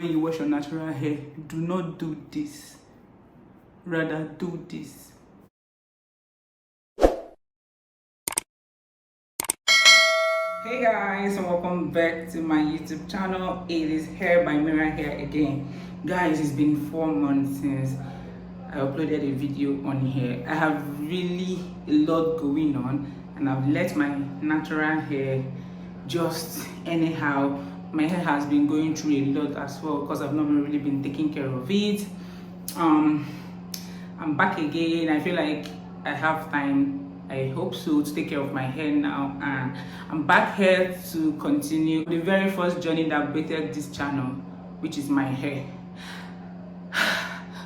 When you wash your natural hair, do not do this. Rather do this. Hey guys, and welcome back to my YouTube channel. It is Hair by Mira here again. Guys, it's been 4 months since I uploaded a video on hair. I have really a lot going on, and I've let my natural hair just anyhow. My hair has been going through a lot as well because I've not really been taking care of it. I'm back again. I feel like I have time, I hope so, to take care of my hair now, and I'm back here to continue the very first journey that bettered this channel, which is my hair.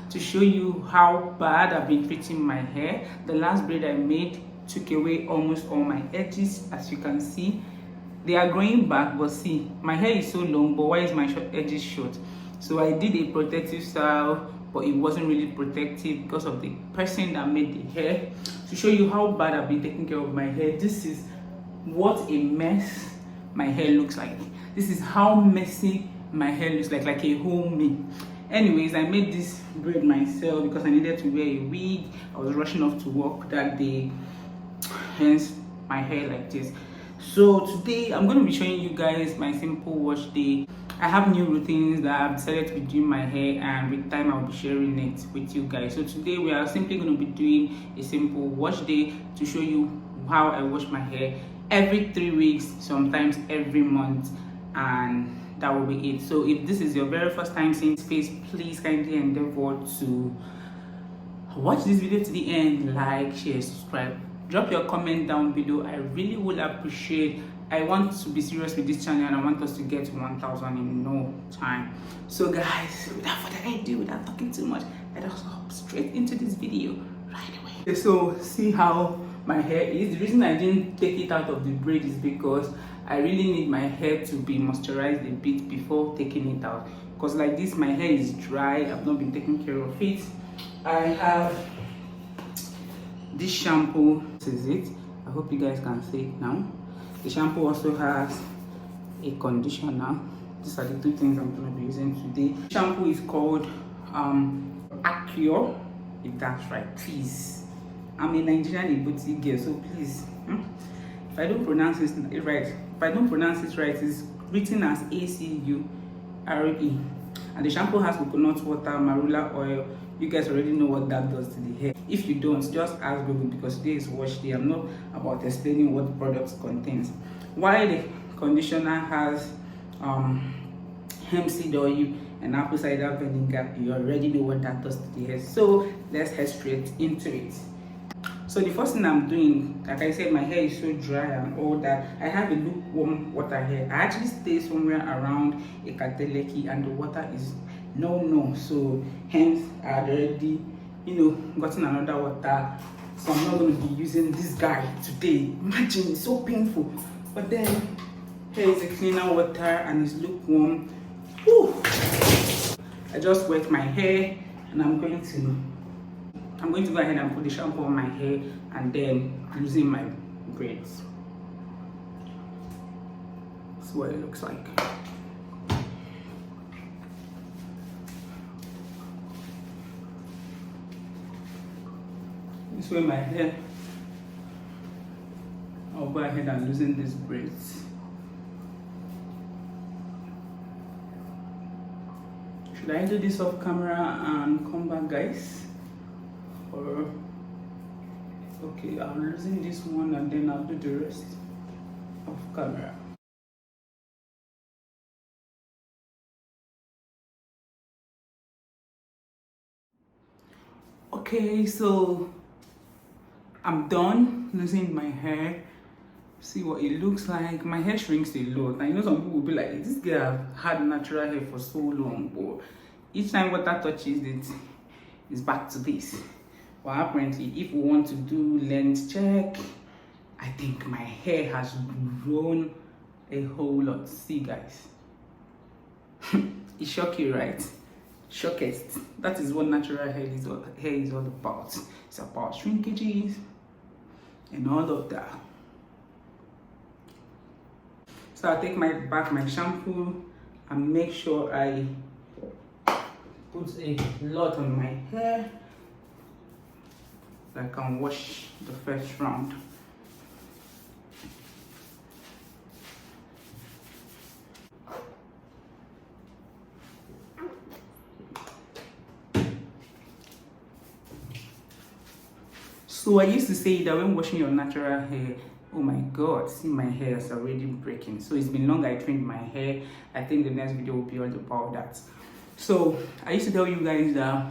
To show you how bad I've been treating my hair. The last braid I made took away almost all my edges, as you can see. They are growing back, but see, my hair is so long, but why is my edges short? So I did a protective style, but it wasn't really protective because of the person that made the hair. To show you how bad I've been taking care of my hair, this is what a mess my hair looks like. This is how messy my hair looks like a whole me. Anyways, I made this braid myself because I needed to wear a wig. I was rushing off to work that day, hence my hair like this. So today I'm going to be showing you guys my simple wash day. I have new routines that I've decided to be doing my hair, and with time I'll be sharing it with you guys. So today we are simply going to be doing a simple wash day to show you how I wash my hair every 3 weeks, sometimes every month, and that will be it. So if this is your very first time seeing this face, please kindly endeavor to watch this video to the end, like, share, subscribe, drop your comment down below. I really would appreciate. I want to be serious with this channel, and I want us to get to 1,000 in no time. So guys, without further ado, without talking too much, let us hop straight into this video right away. So see how my hair is. The reason I didn't take it out of the braid is because I really need my hair to be moisturized a bit before taking it out, because like this my hair is dry. I've not been taking care of it. I have this shampoo. This is it. I hope you guys can see it now. The shampoo also has a conditioner. These are the 2 things I'm going to be using today. The shampoo is called Acure, if that's right. Please, I'm a Nigerian boutique girl, so please, if I don't pronounce it right, it's written as ACURE. And the shampoo has coconut water, marula oil. You guys already know what that does to the hair. If you don't, just ask Google, because today is wash day. I'm not about explaining what the product contains. While the conditioner has hemp seed oil and apple cider vinegar, you already know what that does to the hair. So let's head straight into it. So the first thing I'm doing, like I said, my hair is so dry and all that. I have a lukewarm water here. I actually stay somewhere around Ekateleki, and the water is no. So hence I had already, gotten another water. So I'm not going to be using this guy today. Imagine, it's so painful. But then here is a cleaner water, and it's lukewarm. Whew. I just wet my hair, and I'm going to go ahead and put the shampoo on my hair and then loosen my braids. That's what it looks like. This way my hair, I'll go ahead and loosen these braids. Should I do this off camera and come back, guys? Or okay, I'll loosen this one and then I'll do the rest off camera. Okay, so I'm done loosening my hair. See what it looks like. My hair shrinks a lot. I know some people will be like, this girl had natural hair for so long, but each time water touches it, it's back to this. Well, apparently, if we want to do length check, I think my hair has grown a whole lot. See, guys, it's shocking, right? Shockest. That is what natural hair is all about. It's about shrinkages and all of that. So I'll take my shampoo and make sure I put a lot on my hair. I can wash the first round. So I used to say that when washing your natural hair, oh my god, see my hair is already breaking. So it's been long I trimmed my hair. I think the next video will be all about that. So I used to tell you guys that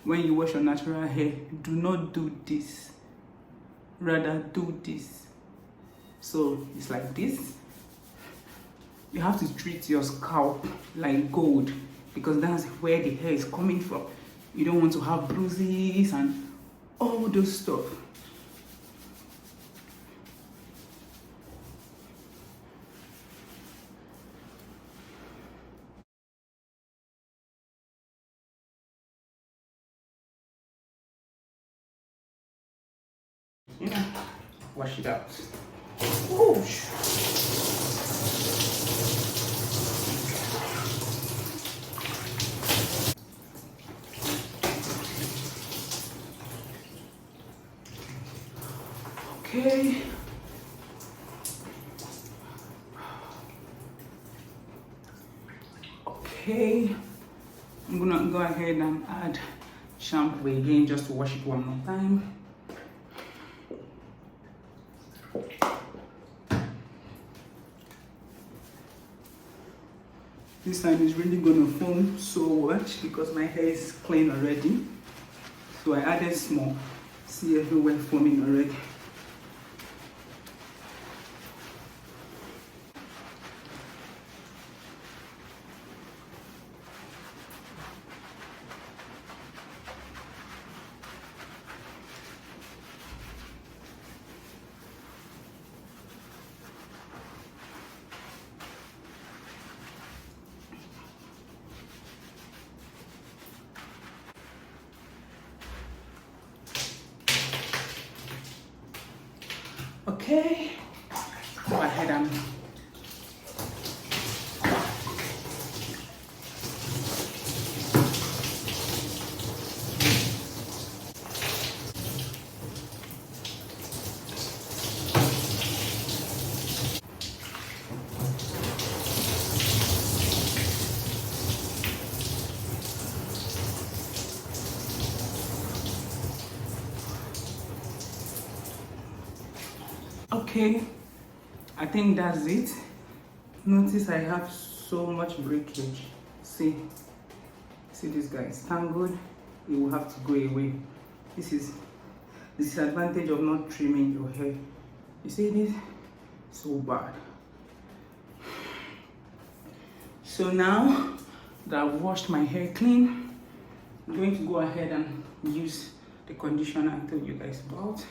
when you wash your natural hair, do not do this, rather do this. So it's like this. You have to treat your scalp like gold, because that's where the hair is coming from. You don't want to have bruises and all those stuff. You know, wash it out. Whoosh. Okay. Okay. I'm gonna go ahead and add shampoo again just to wash it one more time. This time is really gonna foam so much because my hair is clean already. So I added small. See everywhere foaming already. Okay, go ahead and okay, I think that's it. Notice I have so much breakage. See this guys, thank God it will have to go away. This is the disadvantage of not trimming your hair. You see this? So bad. So now that I've washed my hair clean, I'm going to go ahead and use the conditioner I told you guys about.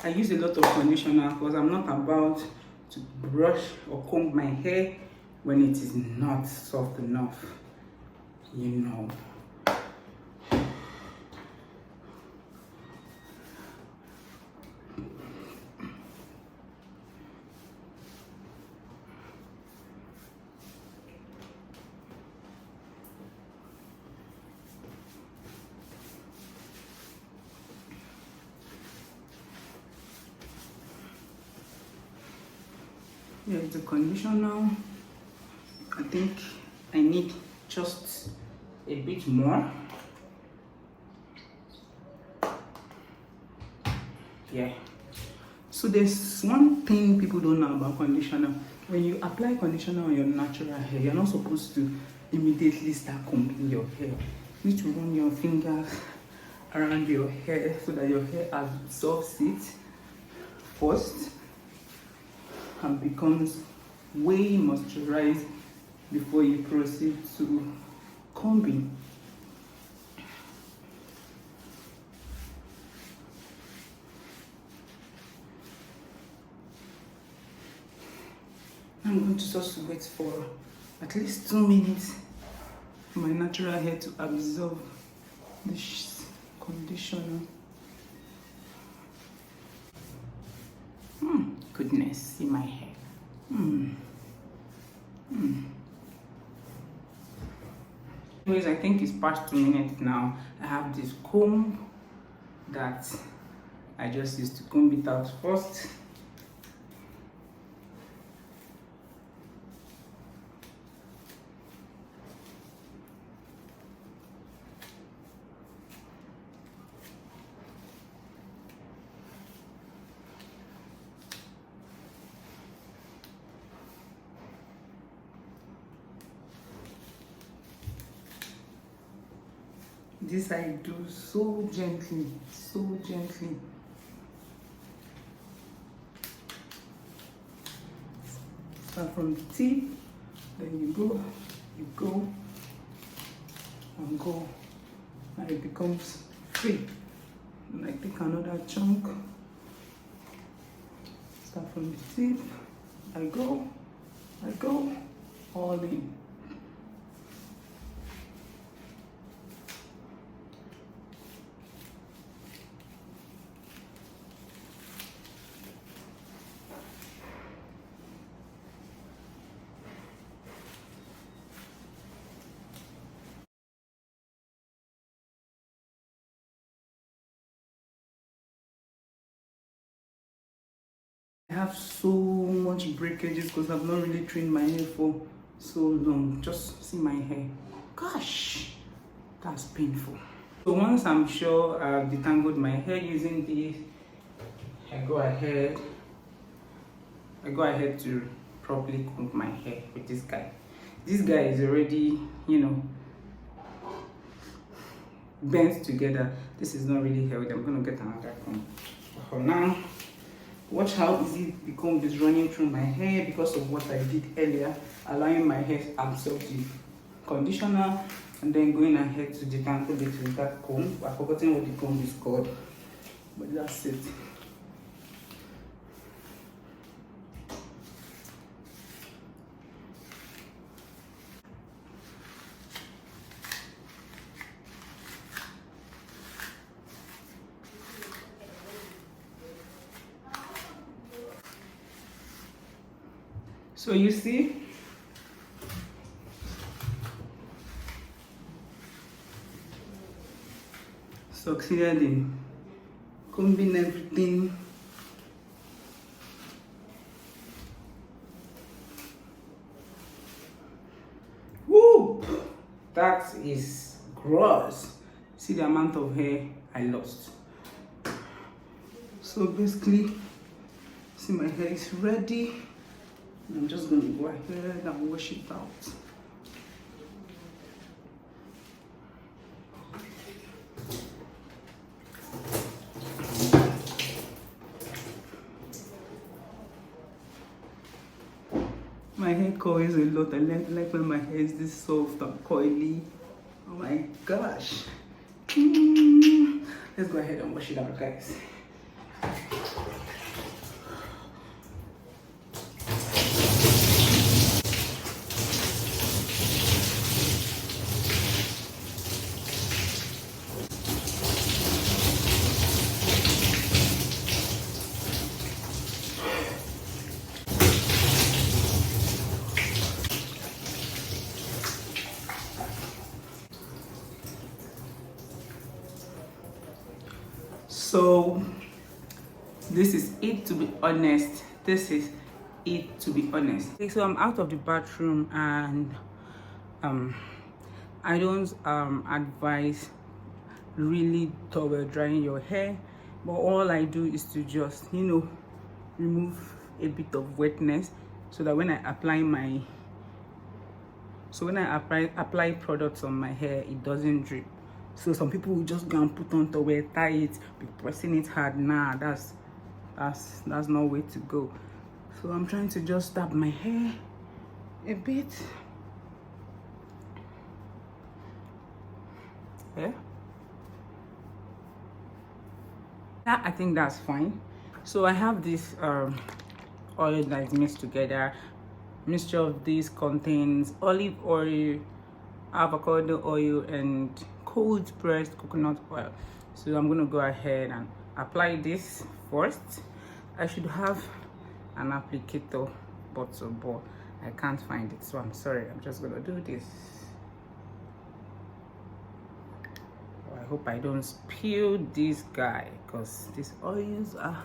I use a lot of conditioner because I'm not about to brush or comb my hair when it is not soft enough, you know. Here's the conditioner. I think I need just a bit more. Yeah. So there's one thing people don't know about conditioner. When you apply conditioner on your natural hair, you're not supposed to immediately start combing your hair. You need to run your fingers around your hair so that your hair absorbs it first and becomes way moisturized before you proceed to combing. I'm going to just wait for at least 2 minutes for my natural hair to absorb this conditioner. Goodness, see my hair. Anyways, I think it's past 2 minutes now. I have this comb that I just used to comb it out first. This I do so gently, so gently. Start from the tip, then you go, and go. And it becomes free. And I take another chunk. Start from the tip, I go, all in. I have so much breakages because I've not really trimmed my hair for so long. Just see my hair. Gosh, that's painful. So once I'm sure I've detangled my hair using this, I go ahead to properly comb my hair with this guy. This guy is already, bent together. This is not really healthy. I'm gonna get another comb. For now, watch how easy the comb is running through my hair because of what I did earlier, allowing my hair to absorb the conditioner and then going ahead to detangle it with that comb. I've forgotten what the comb is called, but that's it. So you see, succeeded in combing everything. Woo! That is gross. See the amount of hair I lost. So basically, see my hair is ready. I'm just going to go ahead and wash it out. My hair coils a lot. I like when my hair is this soft and coily. Oh my gosh. Let's go ahead and wash it out, guys. So this is it, to be honest. This is it, to be honest. Okay, so I'm out of the bathroom and I don't advise really towel drying your hair, but all I do is to just remove a bit of wetness so that when I apply products on my hair, it doesn't drip. So some people will just go and put on towel, tie it, be pressing it hard. Nah, that's not way to go. So I'm trying to just dab my hair a bit. Yeah, I think that's fine. So I have this oil that is mixed together. Mixture of this contains olive oil, avocado oil, and cold pressed coconut oil. So I'm gonna go ahead and apply this first. I should have an applicator bottle, but I can't find it, so I'm sorry. I'm just gonna do this. hope I don't spill this guy because these oils are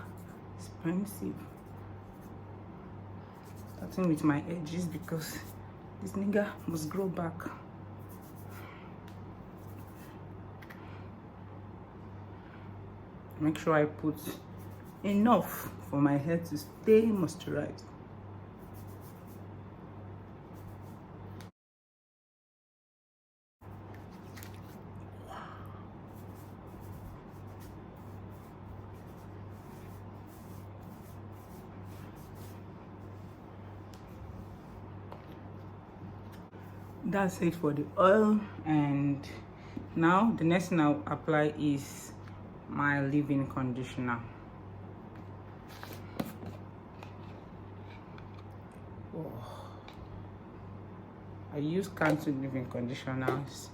expensive. Starting with my edges because this nigga must grow back. Make sure I put enough for my hair to stay moisturized. That's it for the oil, and now the next thing I'll apply is my leave-in conditioner. Oh. I use Cantu leave-in conditioners.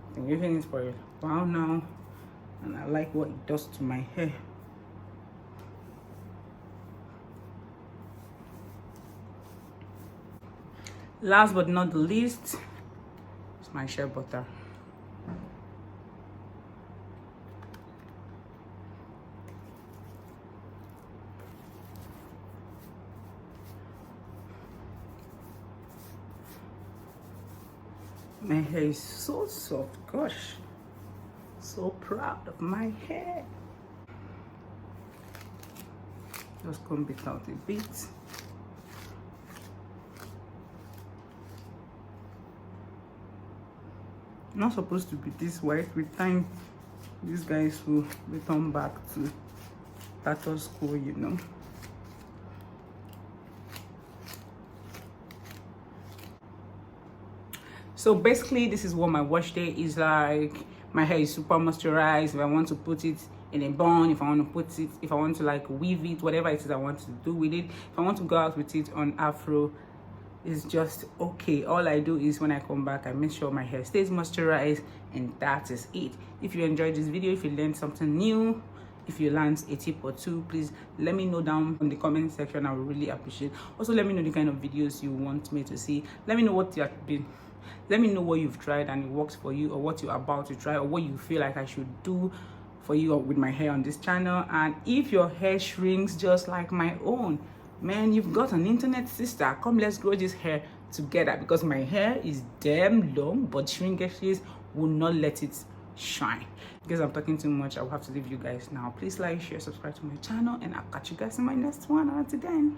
I've been using it for a while now, and I like what it does to my hair. Last but not the least, it's my shea butter. My hair is so soft, gosh. So proud of my hair. Just comb it out a bit. Not supposed to be this white. With time, these guys will return back to status quo, you know. So basically, this is what my wash day is like. My hair is super moisturized. If I want to put it in a bun, if I want to put it, if I want to like weave it, whatever it is I want to do with it, if I want to go out with it on afro, it's just okay. All I do is when I come back, I make sure my hair stays moisturized, and that is it. If you enjoyed this video, if you learned something new, if you learned a tip or two, please let me know down in the comment section. I would really appreciate. Also, let me know the kind of videos you want me to see. Let me know what you have been. Let me know what you've tried and it works for you, or what you're about to try, or what you feel like I should do for you with my hair on this channel. And if your hair shrinks just like my own, man, you've got an internet sister. Come, let's grow this hair together, because my hair is damn long, but shrinkages will not let it shine. Because I'm talking too much, I'll have to leave you guys now. Please like, share, subscribe to my channel, and I'll catch you guys in my next one. Until then.